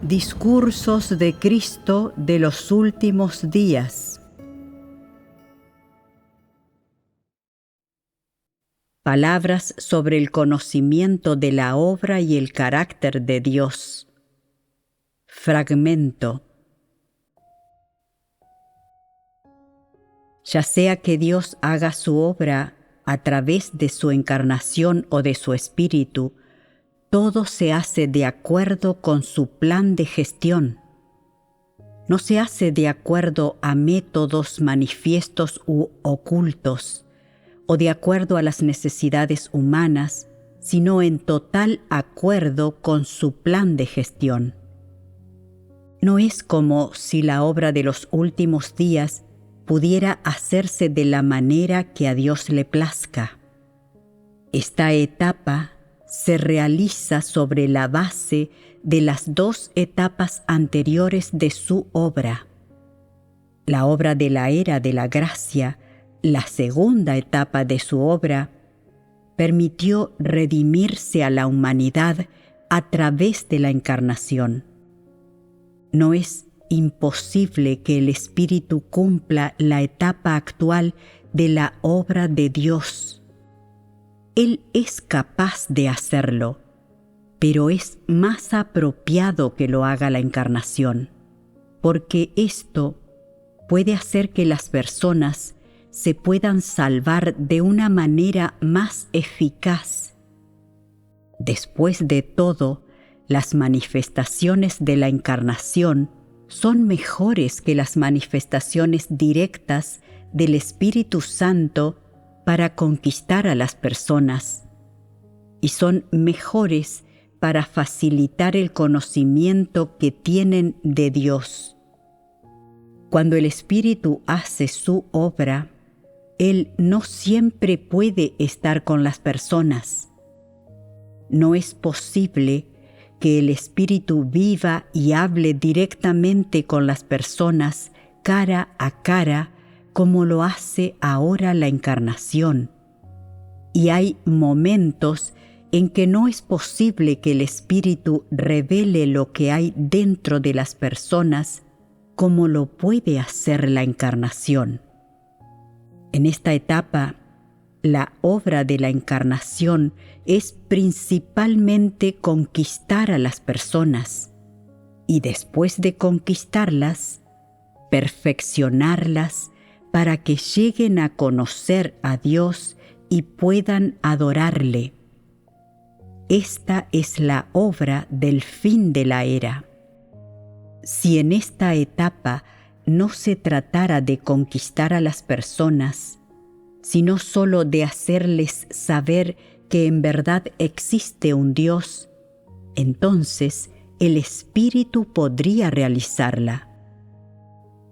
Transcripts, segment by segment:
Discursos de Cristo de los últimos días. Palabras sobre el conocimiento de la obra y el carácter de Dios. Fragmento. Ya sea que Dios haga su obra a través de su encarnación o de su espíritu, todo se hace de acuerdo con su plan de gestión. No se hace de acuerdo a métodos manifiestos u ocultos, o de acuerdo a las necesidades humanas, sino en total acuerdo con su plan de gestión. No es como si la obra de los últimos días pudiera hacerse de la manera que a Dios le plazca. Esta etapa se realiza sobre la base de las dos etapas anteriores de su obra. La obra de la era de la gracia, la segunda etapa de su obra, permitió redimirse a la humanidad a través de la encarnación. No es imposible que el Espíritu cumpla la etapa actual de la obra de Dios. Él es capaz de hacerlo, pero es más apropiado que lo haga la encarnación, porque esto puede hacer que las personas se puedan salvar de una manera más eficaz. Después de todo, las manifestaciones de la encarnación son mejores que las manifestaciones directas del Espíritu Santo para conquistar a las personas, y son mejores para facilitar el conocimiento que tienen de Dios. Cuando el Espíritu hace su obra, Él no siempre puede estar con las personas. No es posible que el Espíritu viva y hable directamente con las personas cara a cara como lo hace ahora la encarnación. Y hay momentos en que no es posible que el Espíritu revele lo que hay dentro de las personas como lo puede hacer la encarnación. En esta etapa, la obra de la encarnación es principalmente conquistar a las personas y después de conquistarlas, perfeccionarlas para que lleguen a conocer a Dios y puedan adorarle. Esta es la obra del fin de la era. Si en esta etapa no se tratara de conquistar a las personas, sino solo de hacerles saber que en verdad existe un Dios, entonces el Espíritu podría realizarla.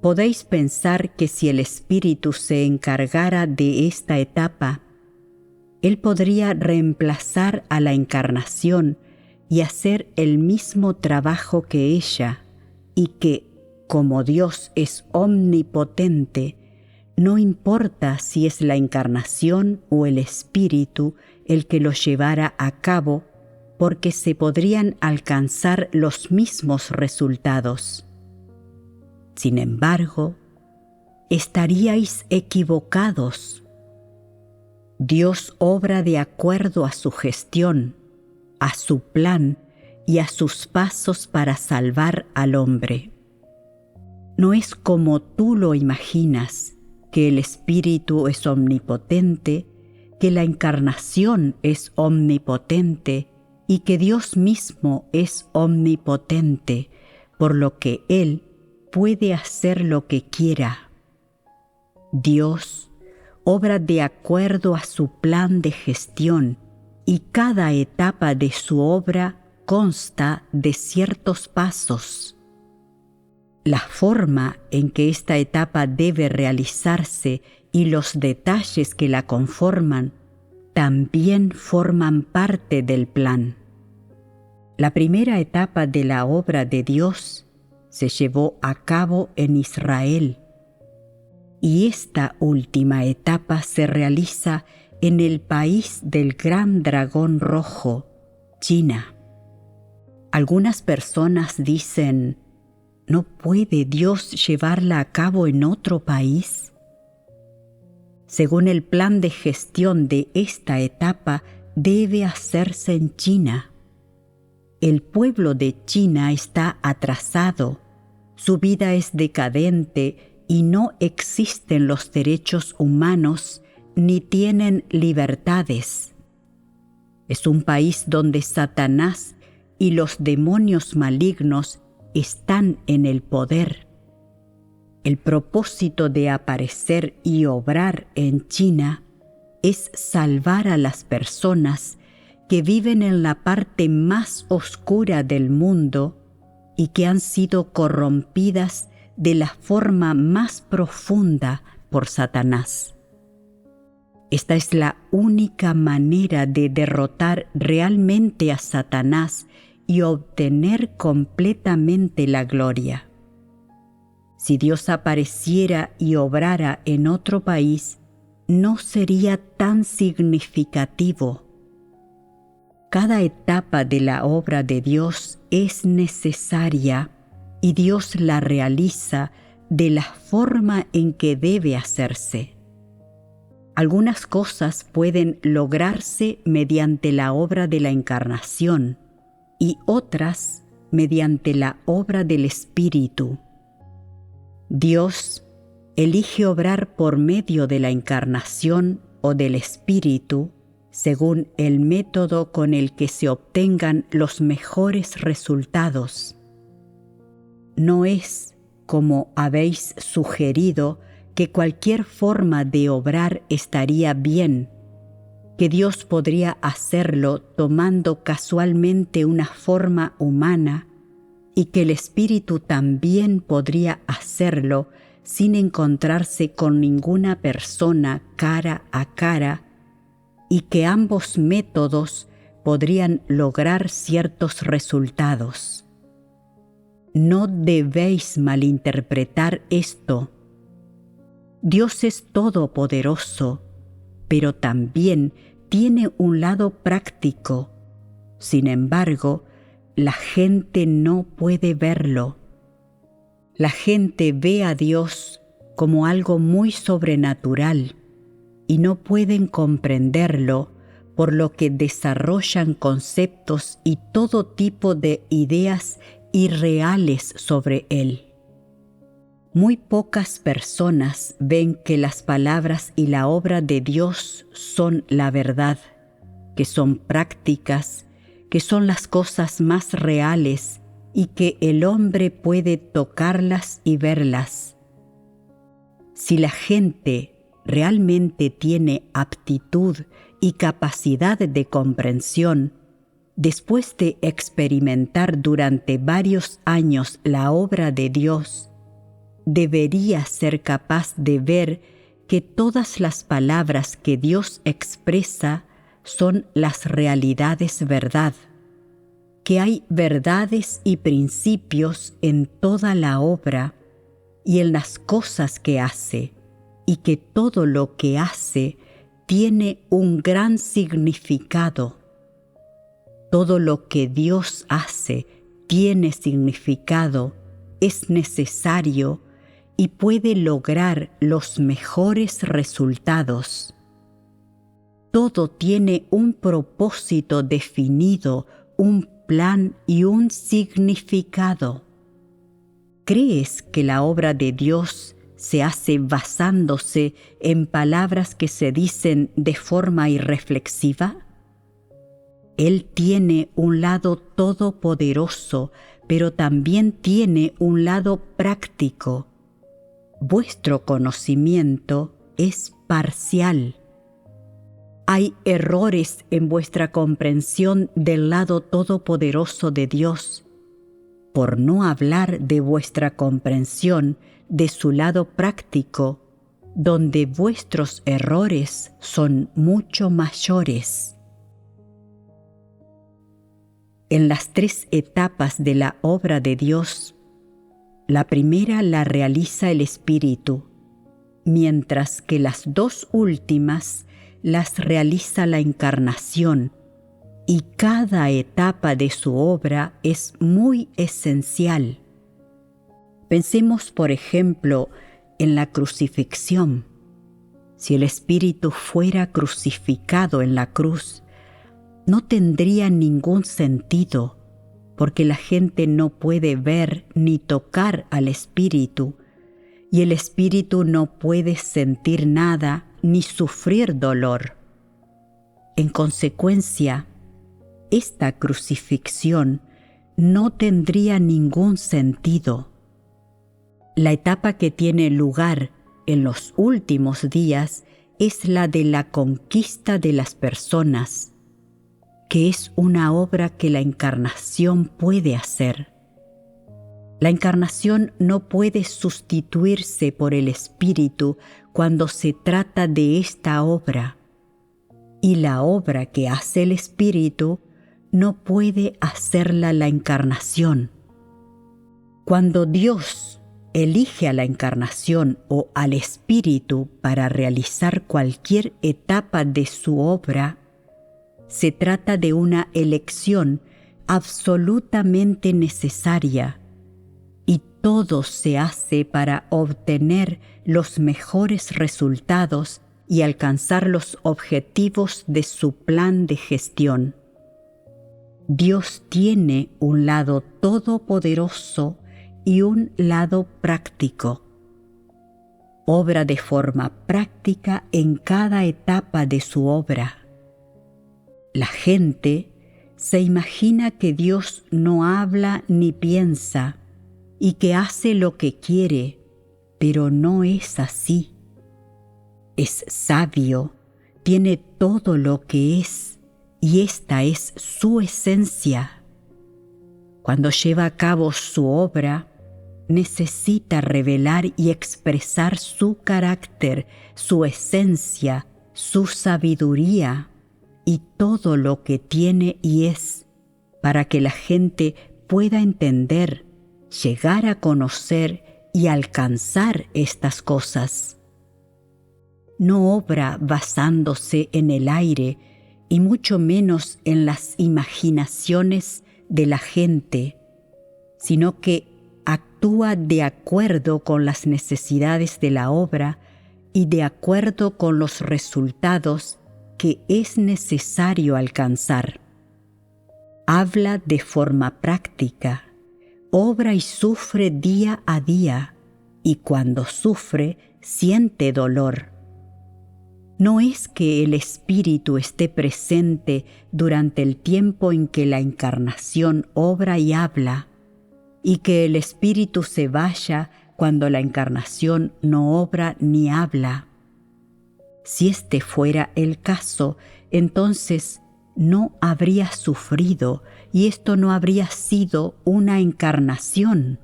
Podéis pensar que si el Espíritu se encargara de esta etapa, Él podría reemplazar a la encarnación y hacer el mismo trabajo que ella, y que, como Dios es omnipotente, no importa si es la encarnación o el Espíritu el que lo llevara a cabo, porque se podrían alcanzar los mismos resultados. Sin embargo, estaríais equivocados. Dios obra de acuerdo a su gestión, a su plan y a sus pasos para salvar al hombre. No es como tú lo imaginas, que el Espíritu es omnipotente, que la encarnación es omnipotente y que Dios mismo es omnipotente, por lo que Él puede hacer lo que quiera. Dios obra de acuerdo a su plan de gestión y cada etapa de su obra consta de ciertos pasos. La forma en que esta etapa debe realizarse y los detalles que la conforman también forman parte del plan. La primera etapa de la obra de Dios se llevó a cabo en Israel, y esta última etapa se realiza en el país del gran dragón rojo, China. Algunas personas dicen, ¿no puede Dios llevarla a cabo en otro país? Según el plan de gestión de esta etapa, debe hacerse en China. El pueblo de China está atrasado, su vida es decadente y no existen los derechos humanos ni tienen libertades. Es un país donde Satanás y los demonios malignos están en el poder. El propósito de aparecer y obrar en China es salvar a las personas que viven en la parte más oscura del mundo y que han sido corrompidas de la forma más profunda por Satanás. Esta es la única manera de derrotar realmente a Satanás y obtener completamente la gloria. Si Dios apareciera y obrara en otro país, no sería tan significativo. Cada etapa de la obra de Dios es necesaria y Dios la realiza de la forma en que debe hacerse. Algunas cosas pueden lograrse mediante la obra de la encarnación y otras mediante la obra del Espíritu. Dios elige obrar por medio de la encarnación o del Espíritu según el método con el que se obtengan los mejores resultados. No es, como habéis sugerido, que cualquier forma de obrar estaría bien, que Dios podría hacerlo tomando casualmente una forma humana y que el Espíritu también podría hacerlo sin encontrarse con ninguna persona cara a cara y que ambos métodos podrían lograr ciertos resultados. No debéis malinterpretar esto. Dios es todopoderoso, pero también tiene un lado práctico. Sin embargo, la gente no puede verlo. La gente ve a Dios como algo muy sobrenatural y no pueden comprenderlo, por lo que desarrollan conceptos y todo tipo de ideas irreales sobre él. Muy pocas personas ven que las palabras y la obra de Dios son la verdad, que son prácticas, que son las cosas más reales y que el hombre puede tocarlas y verlas. Si la gente realmente tiene aptitud y capacidad de comprensión, después de experimentar durante varios años la obra de Dios, debería ser capaz de ver que todas las palabras que Dios expresa son las realidades verdad, que hay verdades y principios en toda la obra y en las cosas que hace, y que todo lo que hace tiene un gran significado. Todo lo que Dios hace tiene significado, es necesario y puede lograr los mejores resultados. Todo tiene un propósito definido, un plan y un significado. ¿Crees que la obra de Dios se hace basándose en palabras que se dicen de forma irreflexiva? Él tiene un lado todopoderoso, pero también tiene un lado práctico. Vuestro conocimiento es parcial. Hay errores en vuestra comprensión del lado todopoderoso de Dios, por no hablar de vuestra comprensión de su lado práctico, donde vuestros errores son mucho mayores. En las 3 etapas de la obra de Dios, la primera la realiza el Espíritu, mientras que las 2 últimas las realiza la encarnación, y cada etapa de su obra es muy esencial. Pensemos, por ejemplo, en la crucifixión. Si el Espíritu fuera crucificado en la cruz, no tendría ningún sentido, porque la gente no puede ver ni tocar al Espíritu, y el Espíritu no puede sentir nada ni sufrir dolor. En consecuencia, esta crucifixión no tendría ningún sentido. La etapa que tiene lugar en los últimos días es la de la conquista de las personas, que es una obra que la encarnación puede hacer. La encarnación no puede sustituirse por el Espíritu cuando se trata de esta obra, y la obra que hace el Espíritu no puede hacerla la encarnación. Cuando Dios elige a la encarnación o al Espíritu para realizar cualquier etapa de su obra, se trata de una elección absolutamente necesaria, y todo se hace para obtener los mejores resultados y alcanzar los objetivos de su plan de gestión. Dios tiene un lado todopoderoso y un lado práctico. Obra de forma práctica en cada etapa de su obra. La gente se imagina que Dios no habla ni piensa y que hace lo que quiere, pero no es así. Es sabio, tiene todo lo que es, y esta es su esencia. Cuando lleva a cabo su obra, necesita revelar y expresar su carácter, su esencia, su sabiduría y todo lo que tiene y es, para que la gente pueda entender, llegar a conocer y alcanzar estas cosas. No obra basándose en el aire y mucho menos en las imaginaciones de la gente, sino que actúa de acuerdo con las necesidades de la obra y de acuerdo con los resultados que es necesario alcanzar. Habla de forma práctica, obra y sufre día a día, y cuando sufre siente dolor. No es que el Espíritu esté presente durante el tiempo en que la encarnación obra y habla, y que el Espíritu se vaya cuando la encarnación no obra ni habla. Si este fuera el caso, entonces no habría sufrido y esto no habría sido una encarnación.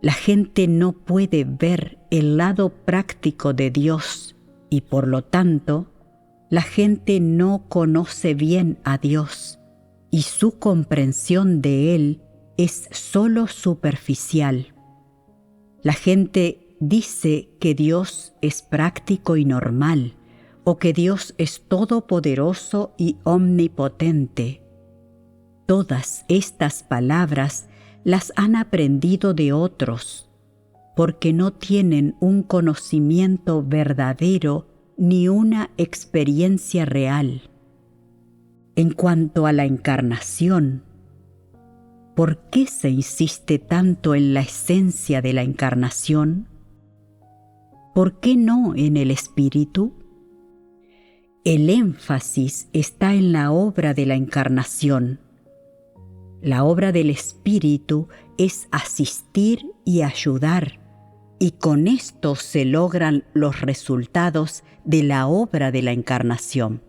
La gente no puede ver el lado práctico de Dios y por lo tanto, la gente no conoce bien a Dios y su comprensión de Él es solo superficial. La gente dice que Dios es práctico y normal, o que Dios es todopoderoso y omnipotente. Todas estas palabras las han aprendido de otros, porque no tienen un conocimiento verdadero ni una experiencia real. En cuanto a la encarnación, ¿por qué se insiste tanto en la esencia de la encarnación? ¿Por qué no en el Espíritu? El énfasis está en la obra de la encarnación. La obra del Espíritu es asistir y ayudar, y con esto se logran los resultados de la obra de la encarnación.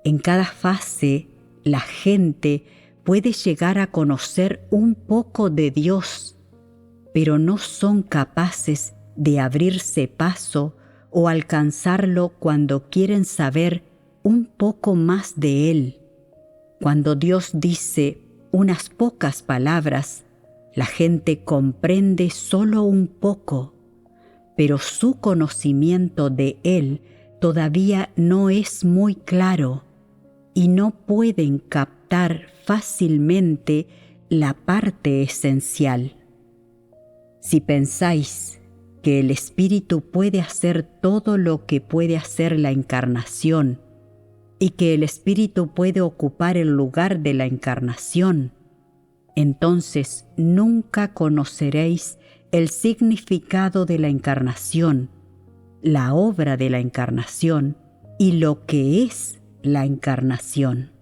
En cada fase, la gente puede llegar a conocer un poco de Dios, pero no son capaces de abrirse paso o alcanzarlo cuando quieren saber un poco más de Él. Cuando Dios dice unas pocas palabras, la gente comprende solo un poco, pero su conocimiento de Él todavía no es muy claro. y no pueden captar fácilmente la parte esencial. Si pensáis que el espíritu puede hacer todo lo que puede hacer la encarnación y que el espíritu puede ocupar el lugar de la encarnación, entonces nunca conoceréis el significado de la encarnación, la obra de la encarnación y lo que es la encarnación.